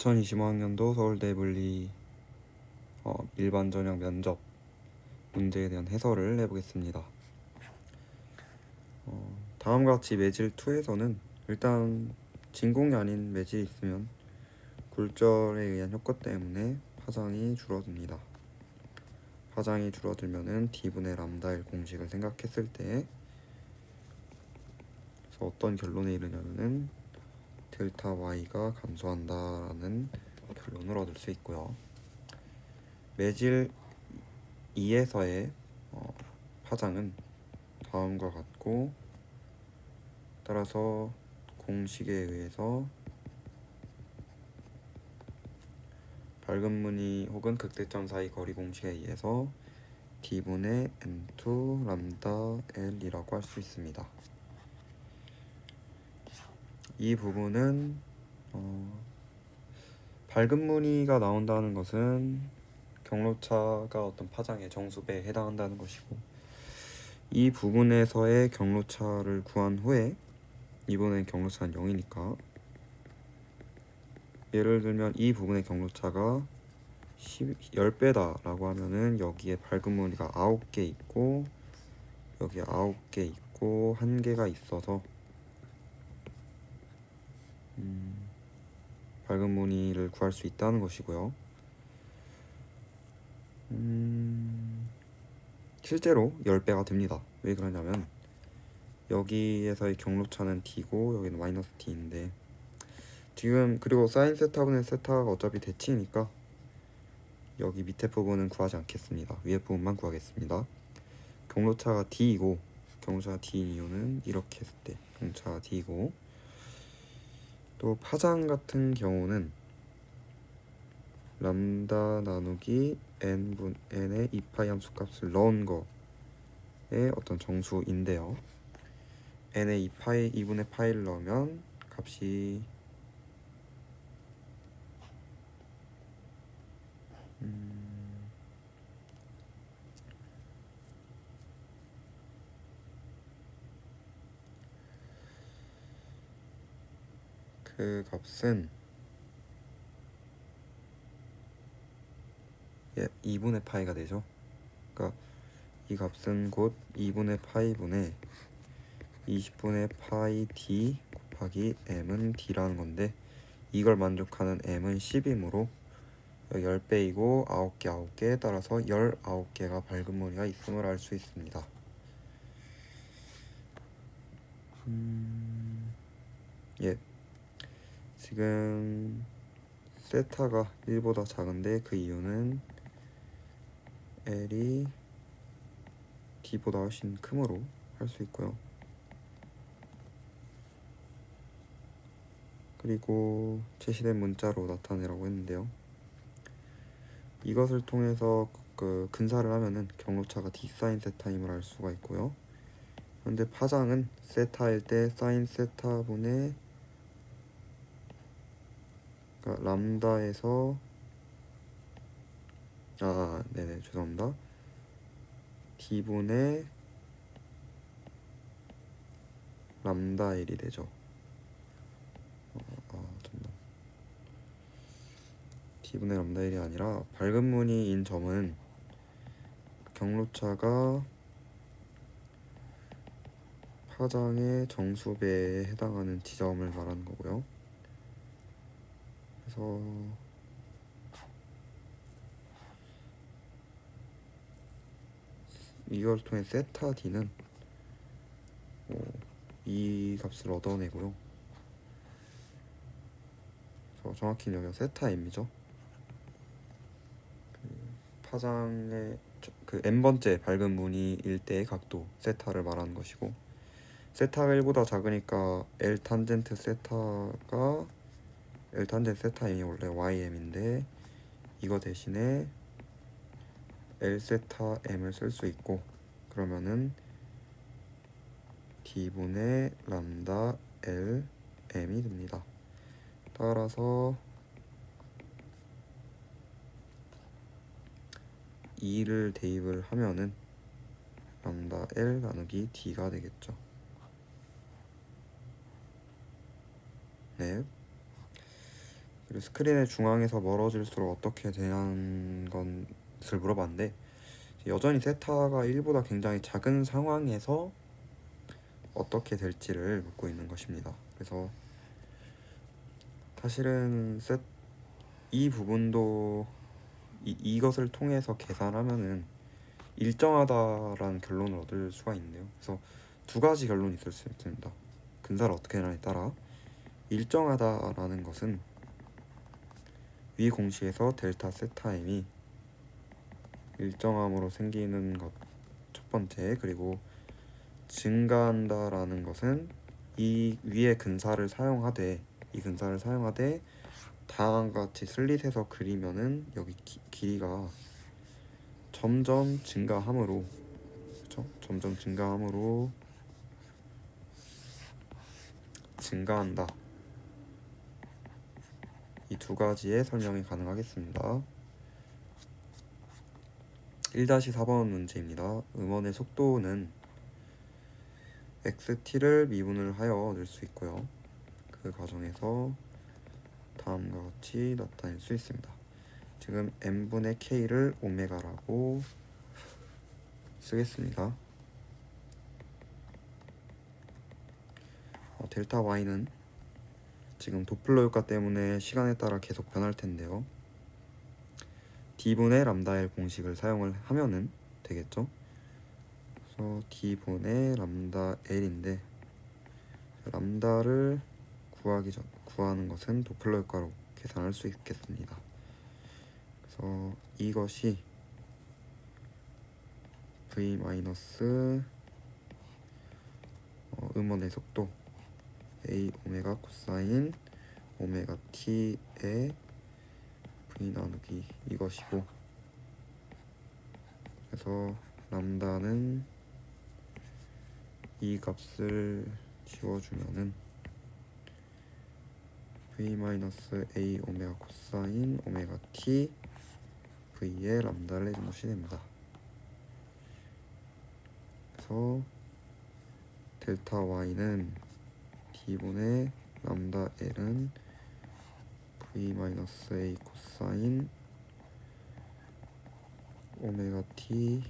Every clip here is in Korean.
2025학년도 서울대 물리 일반 전형 면접 문제에 대한 해설을 해보겠습니다. 다음과 같이 매질 2에서는 일단 진공이 아닌 매질이 있으면 굴절에 의한 효과 때문에 파장이 줄어듭니다. 파장이 줄어들면은 D분의 람다 L 공식을 생각했을 때 그래서 어떤 결론에 이르냐면은 델타 Y가 감소한다라는 결론을 얻을 수 있고요. 매질 2에서의 파장은 다음과 같고, 따라서 공식에 의해서 밝은 무늬 혹은 극대점 사이 거리 공식에 의해서 D분의 M2 람다 L이라고 할 수 있습니다. 이 부분은 밝은 무늬가 나온다는 것은 경로차가 어떤 파장의 정수배에 해당한다는 것이고, 이 부분에서의 경로차를 구한 후에 이번엔 경로차는 0이니까 예를 들면 이 부분의 경로차가 10배다 라고 하면은 여기에 밝은 무늬가 9개 있고 여기에 9개 있고 1개가 있어서 밝은 무늬를 구할 수 있다는 것이고요. 실제로 10배가 됩니다. 왜 그러냐면 여기에서의 경로차는 D고 여기는 마이너스 D인데, 지금 그리고 사인 세타분의 세타가 어차피 대칭이니까 여기 밑에 부분은 구하지 않겠습니다. 위에 부분만 구하겠습니다. 경로차가 D이고, 경로차가 D인 이유는 이렇게 했을 때 경로차가 D이고, 또 파장 같은 경우는 람다 나누기 n의 2파이 함수값을 넣은 거의 어떤 정수인데요. n의 2분의 파이를 넣으면 값이 그 값은 2분의 파이가 되죠. 그러니까 이 값은 곧 2분의 파이분의 20분의 파이 D 곱하기 m은 D라는 건데, 이걸 만족하는 m은 10이므로 10배이고 9개 따라서 19개가 밝은 무늬가 있음을 알 수 있습니다. 지금 세타가 1보다 작은데 그 이유는 L이 D보다 훨씬 크므로 할 수 있고요. 그리고 제시된 문자로 나타내라고 했는데요. 이것을 통해서 그 근사를 하면은 경로차가 D 사인 세타임을 알 수가 있고요. 현재 파장은 세타일 때 사인 세타분의 그러니까 람다에서 죄송합니다. D분의 람다 L이 되죠. D분의 람다 L이 아니라 밝은 무늬인 점은 경로차가 파장의 정수배에 해당하는 지점을 말하는 거고요. 그래서 이걸 통해 세타 D는 이 값을 얻어내고요. 그래서 정확히는 여기가 세타 M이죠. 파장의 그 n번째 밝은 무늬일 때의 각도 세타를 말하는 것이고, 세타가 1보다 작으니까 L 탄젠트 세타가 L 탄젠트 세타 M이 원래 YM인데 이거 대신에 L 세타 M을 쓸 수 있고, 그러면은 D분의 람다 L M이 됩니다. 따라서 2를 대입을 하면은 람다 L 나누기 D가 되겠죠. 네. 그리고 스크린의 중앙에서 멀어질수록 어떻게 되는 것을 물어봤는데 여전히 세타가 1보다 굉장히 작은 상황에서 어떻게 될지를 묻고 있는 것입니다. 그래서 사실은 이 부분도 이것을 통해서 계산하면은 일정하다라는 결론을 얻을 수가 있는데요. 그래서 두 가지 결론이 있을 수 있습니다. 근사를 어떻게 하냐에 따라 일정하다라는 것은 위 공식에서 델타 세타 m이 일정함으로 생기는 것 첫 번째, 그리고 증가한다라는 것은 이 위의 근사를 사용하되 다음과 같이 슬릿해서 그리면은 여기 길이가 점점 증가함으로, 그렇죠? 점점 증가함으로 증가한다. 이 두 가지의 설명이 가능하겠습니다. 1-4번 문제입니다. 음원의 속도는 xt를 미분을 하여 낼 수 있고요. 그 과정에서 다음과 같이 나타낼 수 있습니다. 지금 n분의 k를 오메가라고 쓰겠습니다. 델타 y는 지금 도플러 효과 때문에 시간에 따라 계속 변할 텐데요. d분의 람다 L 공식을 사용을 하면은 되겠죠. 그래서 d분의 람다 L인데 람다를 구하는 것은 도플러 효과로 계산할 수 있겠습니다. 그래서 이것이 v 마이너스 음원의 속도 a 오메가 코사인 오메가 t의 v 나누기 이것이고, 그래서 람다는 이 값을 지워주면은 v 마이너스 a 오메가 코사인 오메가 t v의 람다를 내준 것이 됩니다. 그래서 델타 y는 d분의 람다 l은 v 마이너스 a 코사인 오메가 t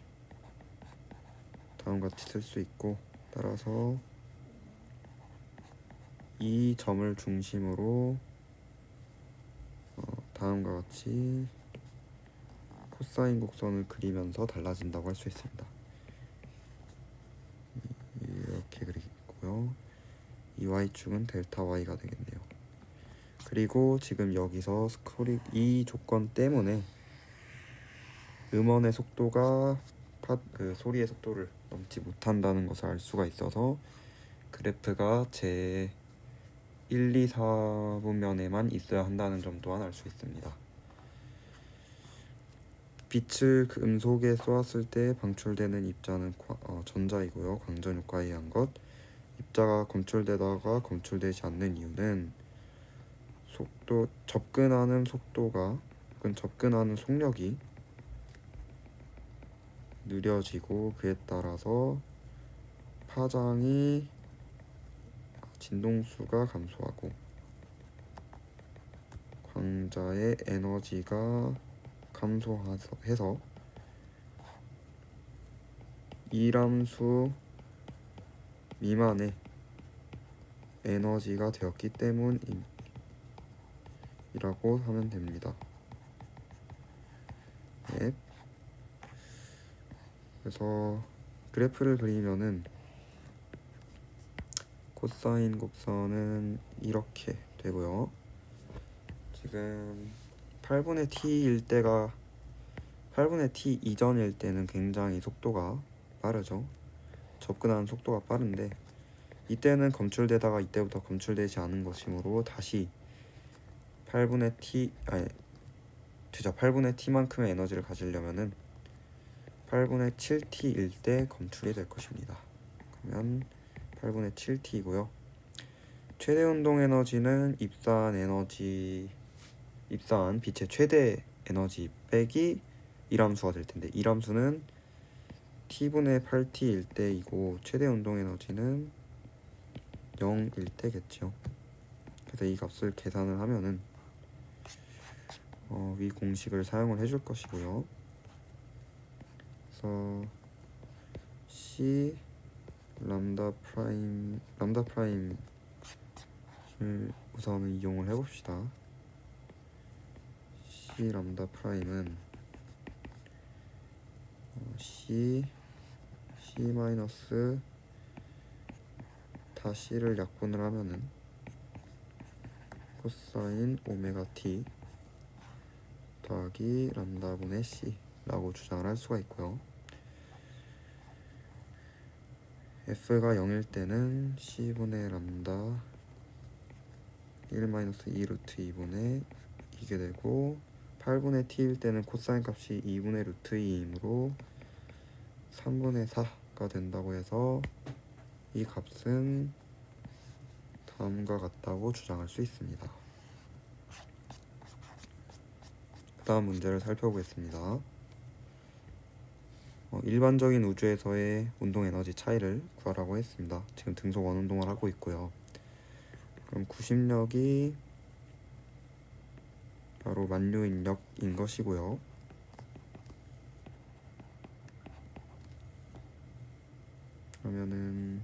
다음과 같이 쓸 수 있고, 따라서 이 점을 중심으로 다음과 같이 코사인 곡선을 그리면서 달라진다고 할 수 있습니다. 이렇게 그리고요. 이 y축은 델타 y가 되겠네요. 그리고 지금 여기서 이 조건 때문에 음원의 속도가 소리의 속도를 넘지 못한다는 것을 알 수가 있어서 그래프가 제 1, 2, 4분면에만 있어야 한다는 점 또한 알 수 있습니다. 빛을 금속에 쏘았을 때 방출되는 입자는 전자이고요. 광전 효과에 의한 것. 입자가 검출되다가 검출되지 않는 이유는 접근하는 속력이 느려지고, 그에 따라서 파장이 진동수가 감소하고 광자의 에너지가 감소해서 이람수 미만의 에너지가 되었기 때문이라고 하면 됩니다. 네. 그래서 그래프를 그리면은 코사인 곡선은 이렇게 되고요. 지금 8분의 t 이전일 때는 굉장히 속도가 빠르죠. 접근하는 속도가 빠른데 이때는 검출되다가 이때부터 검출되지 않은 것이므로 다시 8분의 t만큼의 에너지를 가지려면은 8분의 7t일 때 검출이 될 것입니다. 그러면 8분의 7t이고요. 최대 운동 에너지는 입사한 빛의 최대 에너지 빼기 이람수가 될 텐데, 이람수는 t분의 8t일 때이고 최대 운동 에너지는 0일 때겠죠. 그래서 이 값을 계산을 하면은 위 공식을 사용을 해줄 것이고요. 그래서 C 람다 프라임을 우선 이용을 해봅시다. C 람다 프라임은 C 마이너스 다 C를 약분을 하면은 코사인 오메가 T 더하기 람다분의 C 라고 주장을 할 수가 있고요. F가 0일 때는 C분의 람다 1-2 루트 2분의 2게 되고 8분의 T일 때는 코사인 값이 2분의 루트 2이므로 3분의 4가 된다고 해서 이 값은 다음과 같다고 주장할 수 있습니다. 그 다음 문제를 살펴보겠습니다. 일반적인 우주에서의 운동 에너지 차이를 구하라고 했습니다. 지금 등속 원운동을 하고 있고요. 그럼 구심력이 바로 만류인력인 것이고요. 그러면은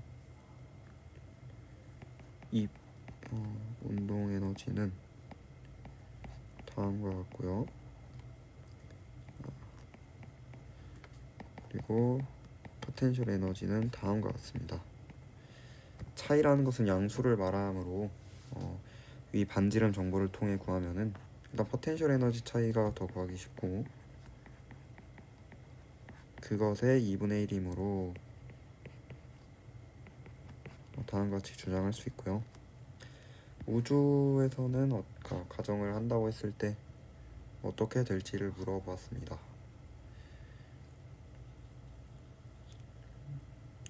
이 운동 에너지는 다음과 같고요. 그리고 포텐셜 에너지는 다음과 같습니다. 차이라는 것은 양수를 말하므로 위 반지름 정보를 통해 구하면은 일단 포텐셜 에너지 차이가 더 구하기 쉽고 그것의 2분의 1이므로 다음과 같이 주장할 수 있고요. 우주에서는 가정을 한다고 했을 때 어떻게 될지를 물어봤습니다.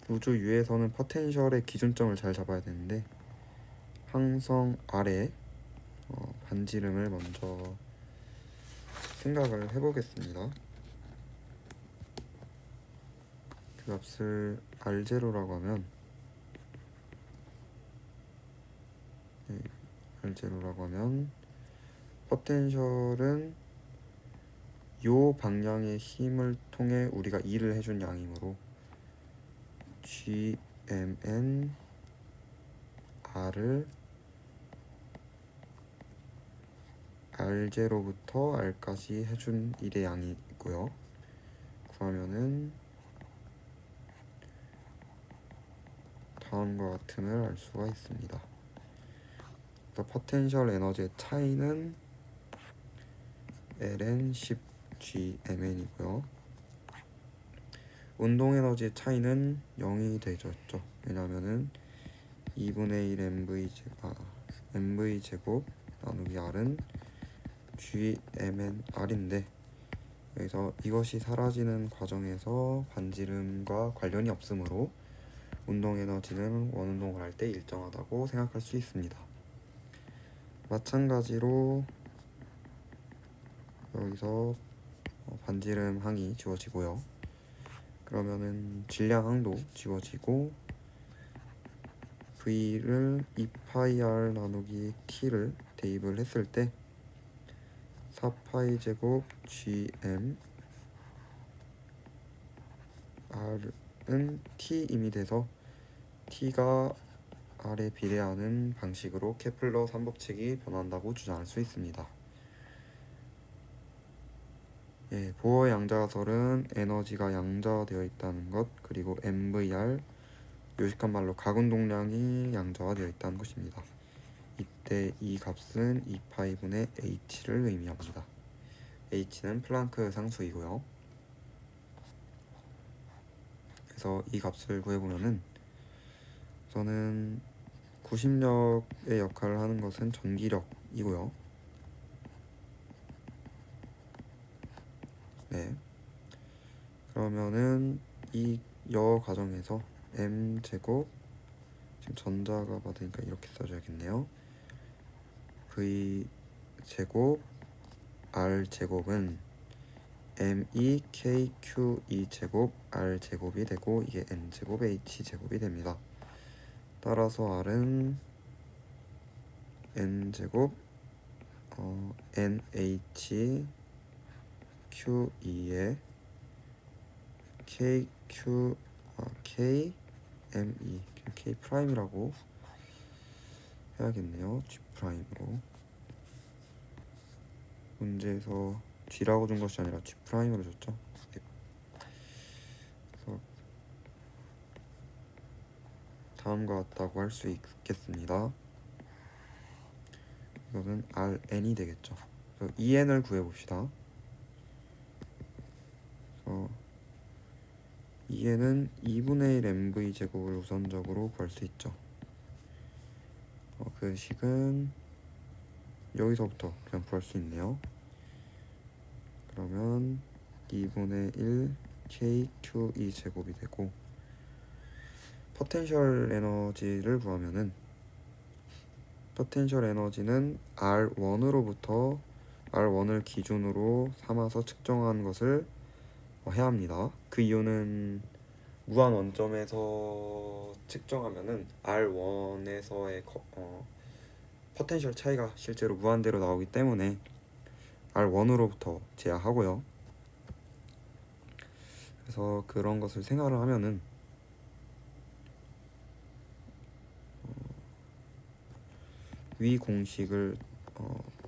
우주 위에서는 포텐셜의 기준점을 잘 잡아야 되는데 항성 아래 반지름을 먼저 생각을 해보겠습니다. 그 값을 R0라고 하면 포텐셜은 요 방향의 힘을 통해 우리가 일을 해준 양이므로 GMN R을 R0부터 R까지 해준 일의 양이고요. 구하면은 다음과 같음을 알 수가 있습니다. 포텐셜 에너지의 차이는 ln 10GMN이고요. 운동 에너지의 차이는 0이 되죠. 왜냐하면은 2분의 1 mv 제곱 나누기 r은 GMN R인데 여기서 이것이 사라지는 과정에서 반지름과 관련이 없으므로 운동 에너지는 원운동을 할 때 일정하다고 생각할 수 있습니다. 마찬가지로 여기서 반지름 항이 지워지고요. 그러면은 질량항도 지워지고 V를 2파이 R 나누기 T를 대입을 했을 때 4파이 제곱 GM R은 T임이 돼서 T가 R에 비례하는 방식으로 케플러 3법칙이 변한다고 주장할 수 있습니다. 보어 양자설은 에너지가 양자되어 있다는 것, 그리고 MVR, 요식한 말로 가운동량이 양자화되어 있다는 것입니다. 이때 이 값은 2파이분의 H를 의미합니다. H는 플랑크 상수이고요. 그래서 이 값을 구해보면은 우선은 구심력의 역할을 하는 것은 전기력이고요. 그러면은 이 과정에서 m제곱, 지금 전자가 받으니까 이렇게 써줘야겠네요. v제곱 r제곱은 MEKQE 제곱 R제곱이 되고 이게 N제곱 H제곱이 됩니다. 따라서 R은 N제곱 NHQE에 KQ KME K 프라임이라고 해야겠네요. G 프라임으로. 문제에서 G라고 준 것이 아니라 G 프라임으로 줬죠. 네. 그래서 다음과 같다고 할 수 있겠습니다. 이거는 Rn이 되겠죠. 그래서 EN을 구해봅시다. 그래서 EN은 2분의 1 mv 제곱을 우선적으로 구할 수 있죠. 그 식은 여기서부터 그냥 구할 수 있네요. 그러면 2분의 1 KQE 제곱이 되고, 포텐셜 에너지를 구하면은 포텐셜 에너지는 R1으로부터 R1을 기준으로 삼아서 측정한 것을 해야 합니다. 그 이유는 무한 원점에서 측정하면은 R1에서의 포텐셜 차이가 실제로 무한대로 나오기 때문에 R1으로부터 제하하고요. 그래서 그런 것을 생각을 하면은 위 공식을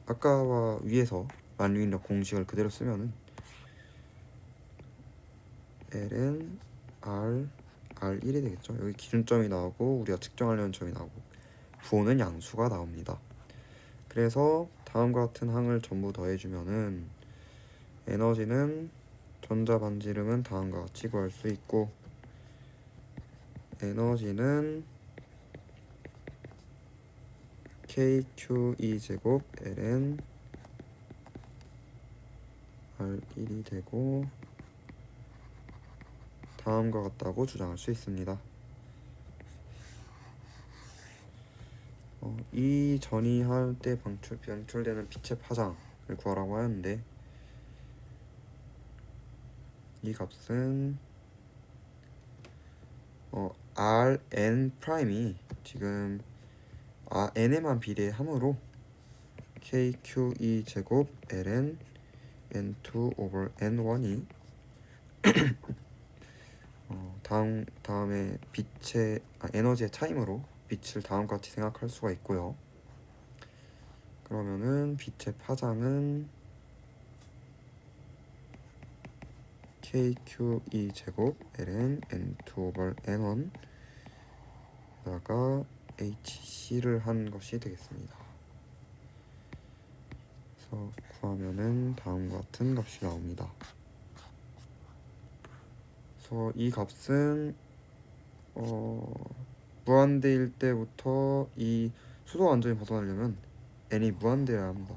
아까와 위에서 만유인력 공식을 그대로 쓰면은 L은 R1이 되겠죠. 여기 기준점이 나오고 우리가 측정하려는 점이 나오고 부호는 양수가 나옵니다. 그래서 다음과 같은 항을 전부 더해주면은 에너지는 전자 반지름은 다음과 같이 구할 수 있고, 에너지는 KQE 제곱 Ln R1이 되고 다음과 같다고 주장할 수 있습니다. 이 전이할 때 방출되는 빛의 파장을 구하라고 하였는데, 이 값은 Rn 프라임이 지금 n에만 비례하므로 KQE 제곱 Ln n2 over n1이 다음에 빛의 에너지의 차임으로 빛을 다음과 같이 생각할 수가 있고요. 그러면은 빛의 파장은 KQE 제곱 Ln n2 over n1 에다가 HC를 한 것이 되겠습니다. 그래서 구하면은 다음과 같은 값이 나옵니다. 그래서 이 값은 무한대일 때부터 이 수소 완전히 벗어나려면 n이 무한대여야 합니다.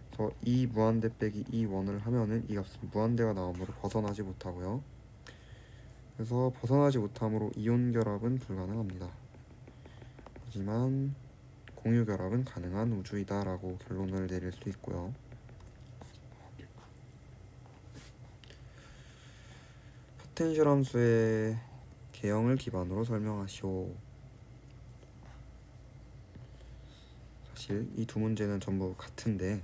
그래서 이 무한대 빼기 이 원을 하면은 이 값은 무한대가 나오므로 벗어나지 못하고요. 그래서 벗어나지 못하므로 이온 결합은 불가능합니다. 하지만 공유 결합은 가능한 우주이다 라고 결론을 내릴 수 있고요. 포텐셜 함수의 개형을 기반으로 설명하시오. 사실 이 두 문제는 전부 같은데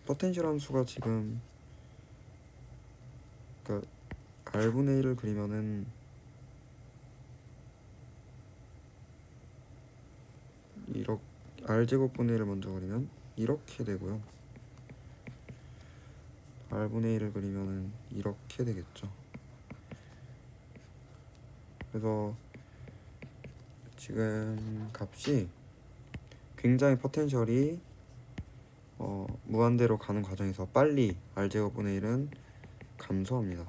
포텐셜 함수가 지금 그러니까 R분의 1을 그리면은 이렇게 R제곱분의 1을 먼저 그리면 이렇게 되고요. R분의 1을 그리면은 이렇게 되겠죠. 그래서 지금 값이 굉장히 포텐셜이 무한대로 가는 과정에서 빨리 R제곱분의 1은 감소합니다.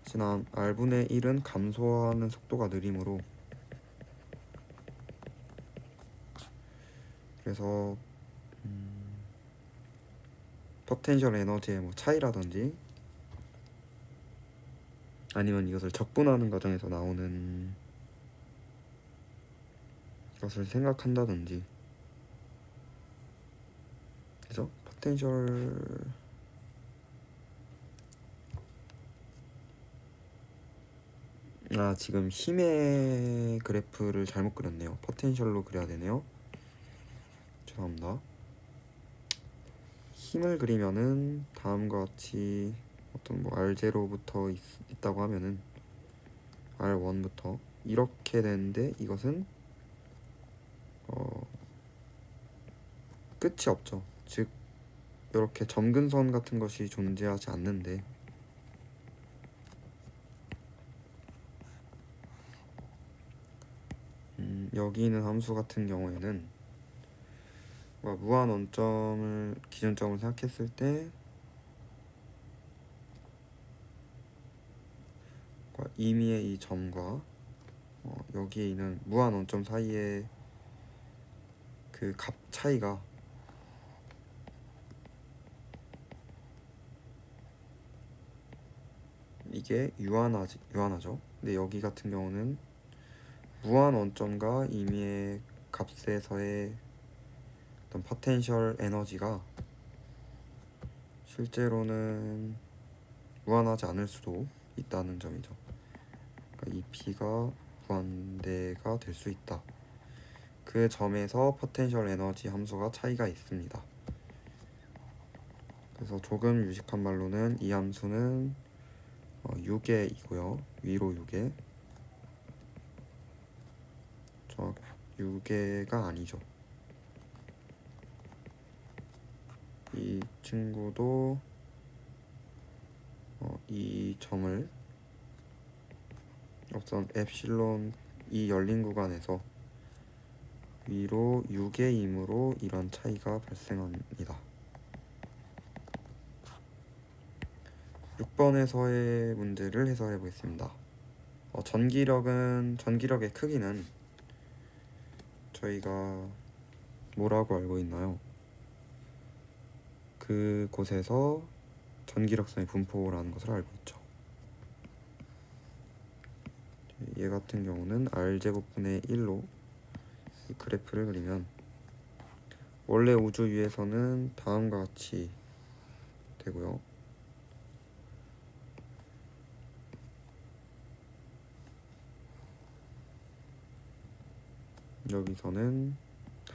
지난 R분의 1은 감소하는 속도가 느리므로, 그래서 포텐셜 에너지의 차이라든지 아니면 이것을 적분하는 과정에서 나오는 것을 생각한다든지, 그래서 포텐셜 지금 힘의 그래프를 잘못 그렸네요. 포텐셜로 그려야 되네요. 죄송합니다. 힘을 그리면은 다음과 같이 어떤 뭐 R0부터 있다고 하면은 R1부터 이렇게 되는데, 이것은 끝이 없죠. 즉 이렇게 점근선 같은 것이 존재하지 않는데, 여기 있는 함수 같은 경우에는 무한 원점을 기준점으로 생각했을 때 임의의 이 점과 여기에 있는 무한 원점 사이의 그 값 차이가 이게 유한하죠. 근데 여기 같은 경우는 무한 원점과 임의의 값에서의 어떤 포텐셜 에너지가 실제로는 무한하지 않을 수도 있다는 점이죠. 그러니까 이 P가 무한대가 될 수 있다. 그 점에서 포텐셜 에너지 함수가 차이가 있습니다. 그래서 조금 유식한 말로는 이 함수는 6개이고요. 위로 6개. 6개가 아니죠. 이 친구도 이 점을 어떤 엡실론 이 열린 구간에서 위로 6개이므로 이런 차이가 발생합니다. 6번에서의 문제를 해설해 보겠습니다. 전기력의 크기는 저희가 뭐라고 알고 있나요? 그곳에서 전기력선의 분포라는 것을 알고 있죠. 얘 같은 경우는 R제곱분의 1로 이 그래프를 그리면 원래 우주 위에서는 다음과 같이 되고요. 여기서는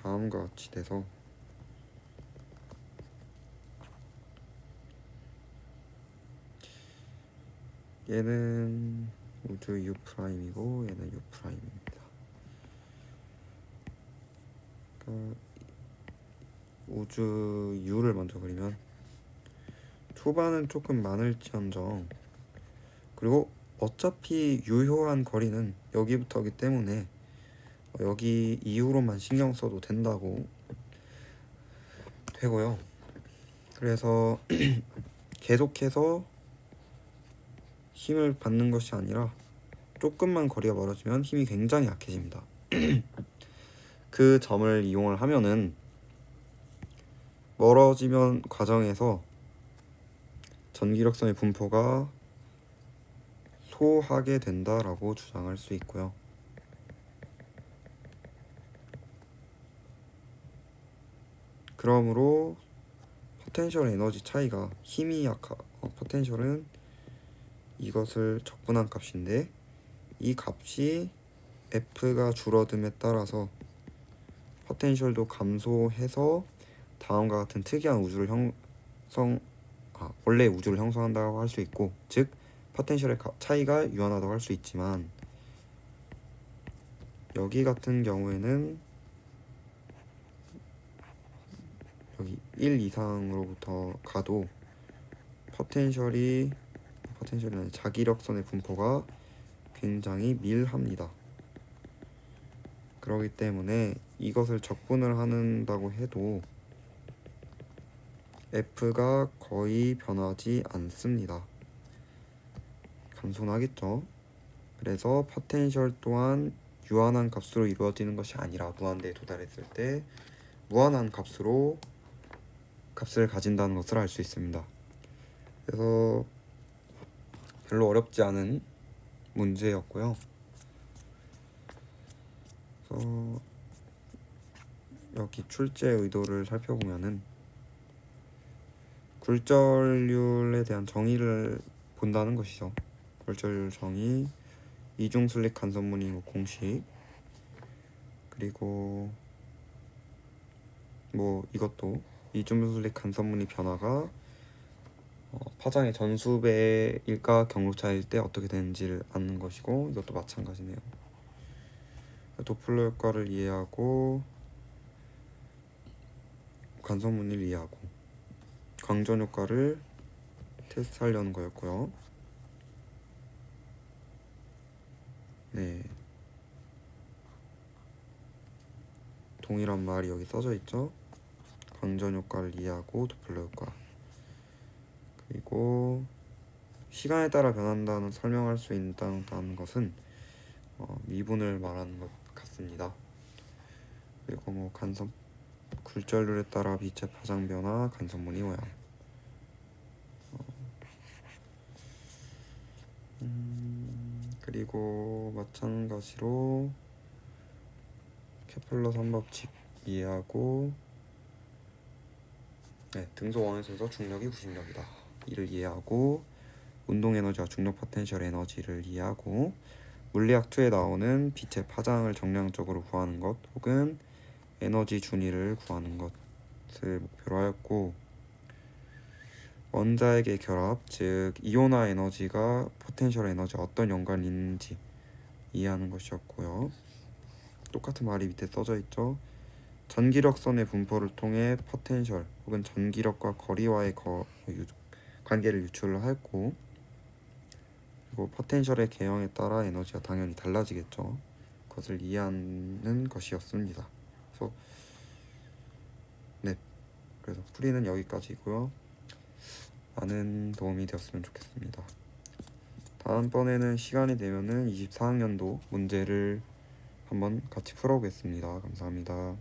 다음과 같이 돼서 얘는 우주 U'이고 얘는 U'입니다. 그러니까 우주 U를 먼저 그리면 초반은 조금 많을지언정, 그리고 어차피 유효한 거리는 여기부터이기 때문에 여기 이후로만 신경 써도 된다고 되고요. 그래서 계속해서 힘을 받는 것이 아니라 조금만 거리가 멀어지면 힘이 굉장히 약해집니다. 그 점을 이용을 하면은 멀어지면 과정에서 전기력선의 분포가 소하게 된다라고 주장할 수 있고요. 그러므로 포텐셜 에너지 차이가 포텐셜은 이것을 적분한 값인데, 이 값이 F가 줄어듦에 따라서 포텐셜도 감소해서 다음과 같은 특이한 우주를 원래 우주를 형성한다고 할 수 있고, 즉 포텐셜의 차이가 유한하다고 할 수 있지만, 여기 같은 경우에는 여기 1 이상으로부터 가도 포텐셜이 아니라 자기력선의 분포가 굉장히 밀합니다. 그렇기 때문에 이것을 적분을 한다고 해도 F가 거의 변하지 않습니다. 감소하겠죠. 그래서 포텐셜 또한 유한한 값으로 이루어지는 것이 아니라 무한대에 도달했을 때 무한한 값을 가진다는 것을 알 수 있습니다. 그래서 별로 어렵지 않은 문제였고요. 그래서 여기 출제 의도를 살펴보면은 굴절률에 대한 정의를 본다는 것이죠. 굴절률 정의, 이중슬릭 간섭무늬 뭐 공식, 그리고 뭐 이것도 이중슬릭 간섭무늬 변화가 파장의 전수배일까 경로차일 때 어떻게 되는지를 아는 것이고, 이것도 마찬가지네요. 도플러 효과를 이해하고 간섭무늬를 이해하고 광전 효과를 테스트하려는 거였고요. 네, 동일한 말이 여기 써져 있죠. 광전 효과를 이해하고 도플러 효과, 그리고 시간에 따라 변한다는 설명할 수 있다는 것은 미분을 말하는 것 같습니다. 그리고 뭐 간섭 굴절률에 따라 빛의 파장 변화, 간섭무늬 모양. 그리고 마찬가지로 케플러 3법칙 이해하고, 네, 등소 원에서 중력이 구식력이다, 이를 이해하고, 운동 에너지와 중력 포텐셜 에너지를 이해하고, 물리학 2에 나오는 빛의 파장을 정량적으로 구하는 것 혹은 에너지 준위를 구하는 것을 목표로 하였고, 원자핵의 결합, 즉 이온화 에너지가 포텐셜 에너지와 어떤 연관이 있는지 이해하는 것이었고요. 똑같은 말이 밑에 써져 있죠. 전기력선의 분포를 통해 포텐셜 혹은 전기력과 거리와의 관계를 유출을 했고, 그리고 포텐셜의 개형에 따라 에너지가 당연히 달라지겠죠. 그것을 이해하는 것이었습니다. 그래서 풀이는 여기까지고요. 많은 도움이 되었으면 좋겠습니다. 다음번에는 시간이 되면은 24학년도 문제를 한번 같이 풀어보겠습니다. 감사합니다.